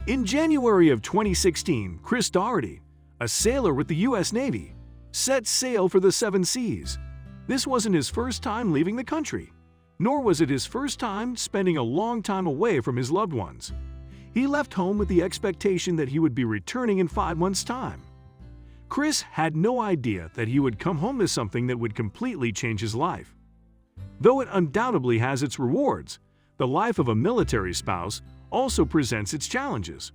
In January of 2016, Chris Doherty, a sailor with the U.S. Navy, set sail for the Seven Seas. This wasn't his first time leaving the country, nor was it his first time spending a long time away from his loved ones. He left home with the expectation that he would be returning in 5 months' time. Chris had no idea that he would come home to something that would completely change his life. Though it undoubtedly has its rewards, the life of a military spouse also presents its challenges.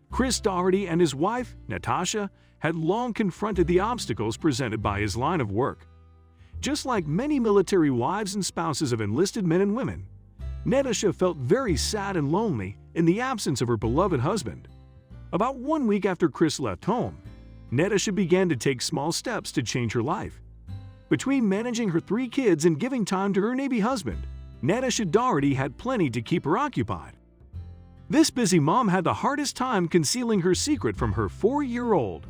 Chris Doherty and his wife, Natasha, had long confronted the obstacles presented by his line of work. Just like many military wives and spouses of enlisted men and women, Natasha felt very sad and lonely in the absence of her beloved husband. About 1 week after Chris left home, Natasha began to take small steps to change her life. Between managing her 3 kids and giving time to her Navy husband, Natasha Doherty had plenty to keep her occupied. This busy mom had the hardest time concealing her secret from her 4-year-old.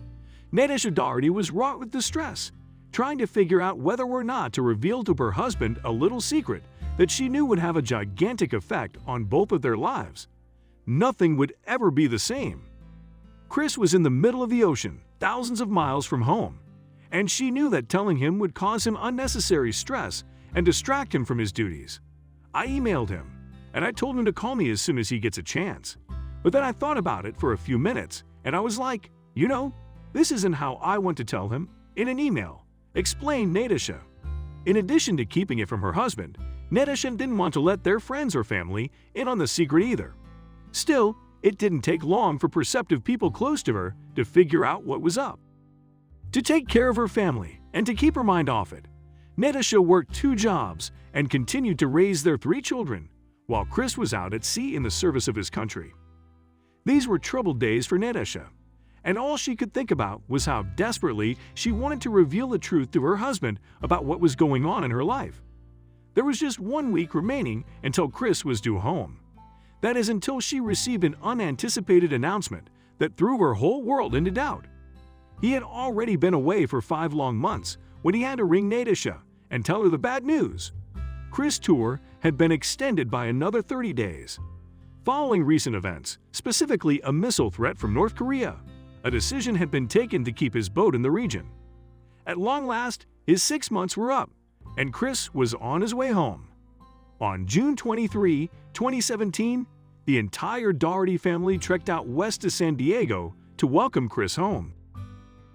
Natasha Doherty was wrought with distress, trying to figure out whether or not to reveal to her husband a little secret that she knew would have a gigantic effect on both of their lives. Nothing would ever be the same. Chris was in the middle of the ocean, thousands of miles from home, and she knew that telling him would cause him unnecessary stress and distract him from his duties. I emailed him, and I told him to call me as soon as he gets a chance. But then I thought about it for a few minutes, and I was like, this isn't how I want to tell him in an email, explained Natasha. In addition to keeping it from her husband, Natasha didn't want to let their friends or family in on the secret either. Still, it didn't take long for perceptive people close to her to figure out what was up. To take care of her family and to keep her mind off it, Natasha worked 2 jobs and continued to raise their 3 children, while Chris was out at sea in the service of his country. These were troubled days for Natasha, and all she could think about was how desperately she wanted to reveal the truth to her husband about what was going on in her life. There was just 1 week remaining until Chris was due home. That is, until she received an unanticipated announcement that threw her whole world into doubt. He had already been away for 5 long months when he had to ring Natasha and tell her the bad news. Chris' tour had been extended by another 30 days. Following recent events, specifically a missile threat from North Korea, a decision had been taken to keep his boat in the region. At long last, his 6 months were up, and Chris was on his way home. On June 23, 2017, the entire Doherty family trekked out west to San Diego to welcome Chris home.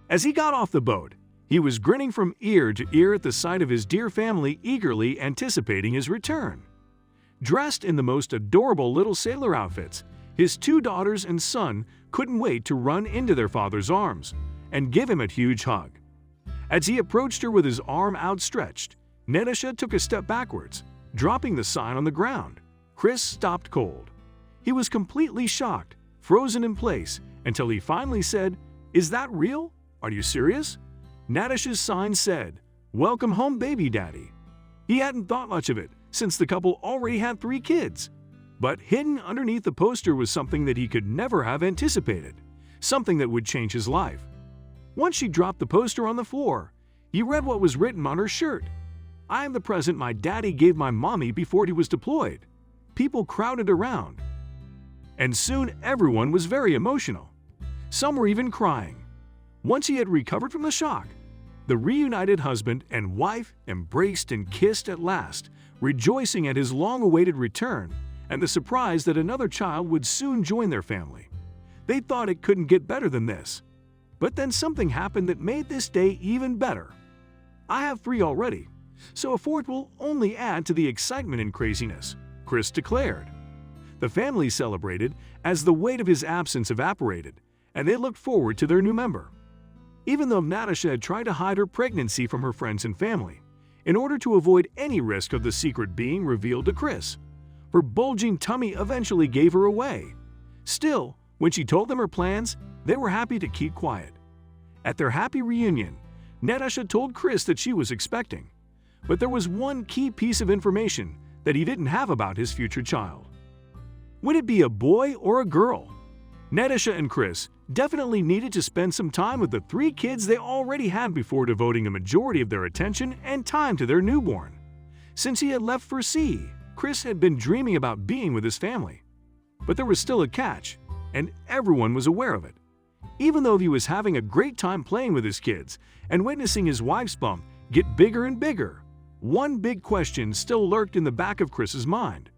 As he got off the boat, he was grinning from ear to ear at the sight of his dear family, eagerly anticipating his return. Dressed in the most adorable little sailor outfits, his 2 daughters and son couldn't wait to run into their father's arms and give him a huge hug. As he approached her with his arm outstretched, Natasha took a step backwards, dropping the sign on the ground. Chris stopped cold. He was completely shocked, frozen in place, until he finally said, "Is that real? Are you serious?" Natasha's sign said, "Welcome home, baby daddy." He hadn't thought much of it, since the couple already had 3 kids. But hidden underneath the poster was something that he could never have anticipated, something that would change his life. Once she dropped the poster on the floor, he read what was written on her shirt. "I am the present my daddy gave my mommy before he was deployed." People crowded around, and soon everyone was very emotional. Some were even crying. Once he had recovered from the shock, the reunited husband and wife embraced and kissed at last, rejoicing at his long-awaited return and the surprise that another child would soon join their family. They thought it couldn't get better than this. But then something happened that made this day even better. "I have 3 already, so a 4th will only add to the excitement and craziness," Chris declared. The family celebrated as the weight of his absence evaporated, and they looked forward to their new member. Even though Natasha had tried to hide her pregnancy from her friends and family, in order to avoid any risk of the secret being revealed to Chris, her bulging tummy eventually gave her away. Still, when she told them her plans, they were happy to keep quiet. At their happy reunion, Natasha told Chris that she was expecting. But there was one key piece of information that he didn't have about his future child. Would it be a boy or a girl? Natasha and Chris definitely needed to spend some time with the 3 kids they already had before devoting a majority of their attention and time to their newborn. Since he had left for sea, Chris had been dreaming about being with his family. But there was still a catch. and everyone was aware of it. Even though he was having a great time playing with his kids and witnessing his wife's bump get bigger and bigger, one big question still lurked in the back of Chris's mind.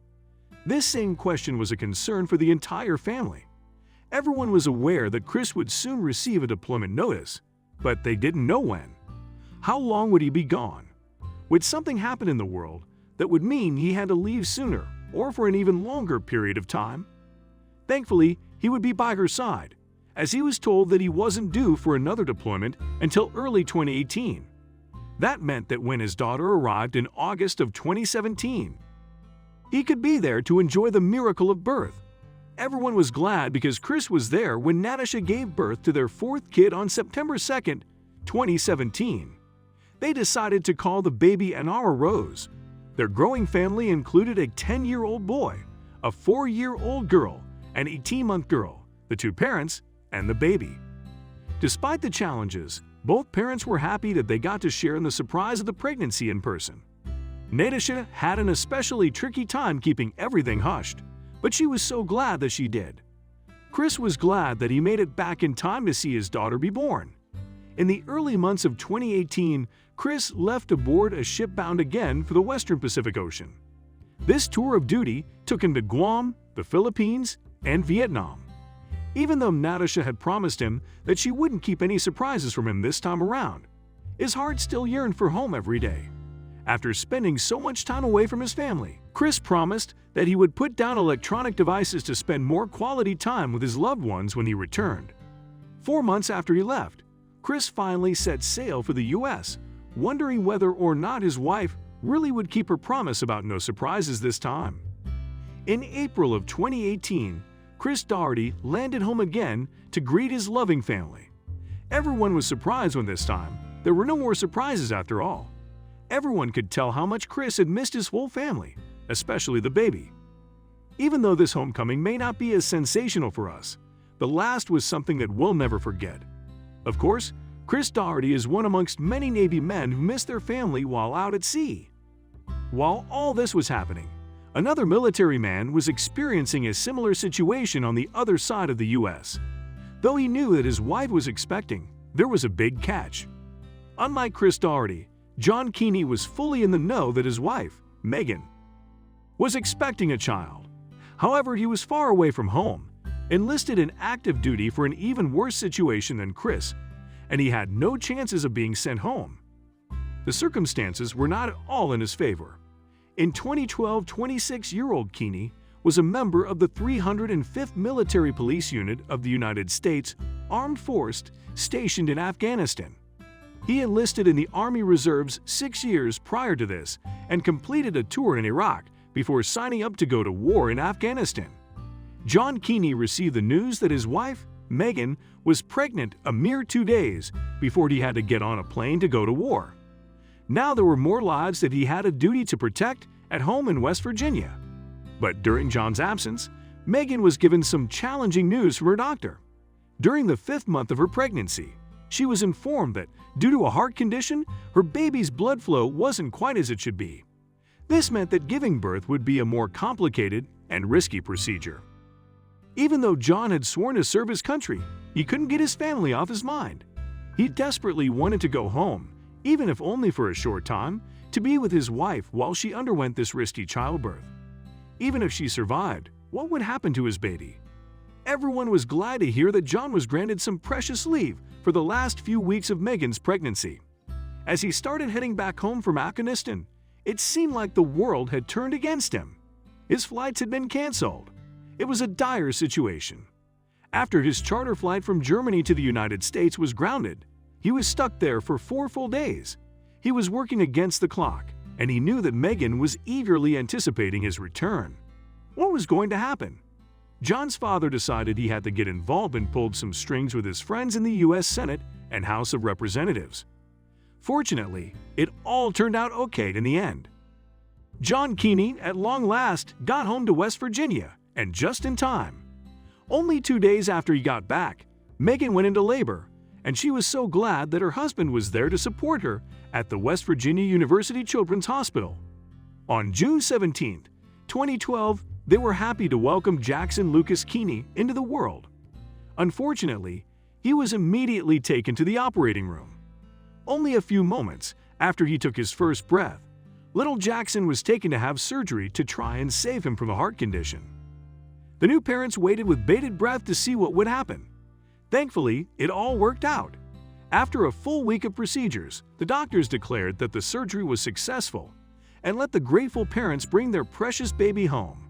This same question was a concern for the entire family. Everyone was aware that Chris would soon receive a deployment notice, but they didn't know when. How long would he be gone? Would something happen in the world that would mean he had to leave sooner or for an even longer period of time? Thankfully, he would be by her side, as he was told that he wasn't due for another deployment until early 2018. That meant that when his daughter arrived in August of 2017, he could be there to enjoy the miracle of birth. Everyone was glad because Chris was there when Natasha gave birth to their fourth kid on September 2, 2017. They decided to call the baby Anara Rose. Their growing family included a 10-year-old boy, a 4-year-old girl, an 18-month girl, the two parents, and the baby. Despite the challenges, both parents were happy that they got to share in the surprise of the pregnancy in person. Natasha had an especially tricky time keeping everything hushed, but she was so glad that she did. Chris was glad that he made it back in time to see his daughter be born. In the early months of 2018, Chris left aboard a ship bound again for the Western Pacific Ocean. This tour of duty took him to Guam, the Philippines, and Vietnam. Even though Natasha had promised him that she wouldn't keep any surprises from him this time around, his heart still yearned for home every day. After spending so much time away from his family, Chris promised that he would put down electronic devices to spend more quality time with his loved ones when he returned. 4 months after he left, Chris finally set sail for the U.S., wondering whether or not his wife really would keep her promise about no surprises this time. In April of 2018, Chris Daugherty landed home again to greet his loving family. Everyone was surprised when this time there were no more surprises after all. Everyone could tell how much Chris had missed his whole family, especially the baby. Even though this homecoming may not be as sensational for us, the last was something that we'll never forget. Of course, Chris Daugherty is one amongst many Navy men who missed their family while out at sea. While all this was happening, another military man was experiencing a similar situation on the other side of the U.S. Though he knew that his wife was expecting, there was a big catch. Unlike Chris Daugherty, John Keeney was fully in the know that his wife, Megan, was expecting a child. However, he was far away from home, enlisted in active duty for an even worse situation than Chris, and he had no chances of being sent home. The circumstances were not at all in his favor. In 2012, 26-year-old Keeney was a member of the 305th Military Police Unit of the United States Armed Forces stationed in Afghanistan. He enlisted in the Army Reserves 6 years prior to this and completed a tour in Iraq before signing up to go to war in Afghanistan. John Keeney received the news that his wife, Megan, was pregnant a mere 2 days before he had to get on a plane to go to war. Now there were more lives that he had a duty to protect at home in West Virginia. But during John's absence, Megan was given some challenging news from her doctor. During the 5th month of her pregnancy, she was informed that, due to a heart condition, her baby's blood flow wasn't quite as it should be. This meant that giving birth would be a more complicated and risky procedure. Even though John had sworn to serve his country, he couldn't get his family off his mind. He desperately wanted to go home, even if only for a short time, to be with his wife while she underwent this risky childbirth. Even if she survived, what would happen to his baby? Everyone was glad to hear that John was granted some precious leave for the last few weeks of Megan's pregnancy. As he started heading back home from Afghanistan, it seemed like the world had turned against him. His flights had been canceled. It was a dire situation. After his charter flight from Germany to the United States was grounded, he was stuck there for 4 full days. He was working against the clock, and he knew that Megan was eagerly anticipating his return. What was going to happen? John's father decided he had to get involved and pulled some strings with his friends in the U.S. Senate and House of Representatives. Fortunately, it all turned out okay in the end. John Keeney, at long last, got home to West Virginia, and just in time. Only 2 days after he got back, Megan went into labor, and she was so glad that her husband was there to support her at the West Virginia University Children's Hospital. On June 17, 2012, they were happy to welcome Jackson Lucas Keeney into the world. Unfortunately, he was immediately taken to the operating room. Only a few moments after he took his first breath, little Jackson was taken to have surgery to try and save him from a heart condition. The new parents waited with bated breath to see what would happen. Thankfully, it all worked out. After a full week of procedures, the doctors declared that the surgery was successful and let the grateful parents bring their precious baby home.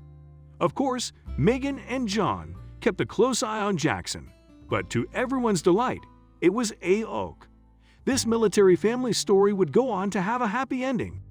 Of course, Megan and John kept a close eye on Jackson, but to everyone's delight, it was a-OK. This military family story would go on to have a happy ending.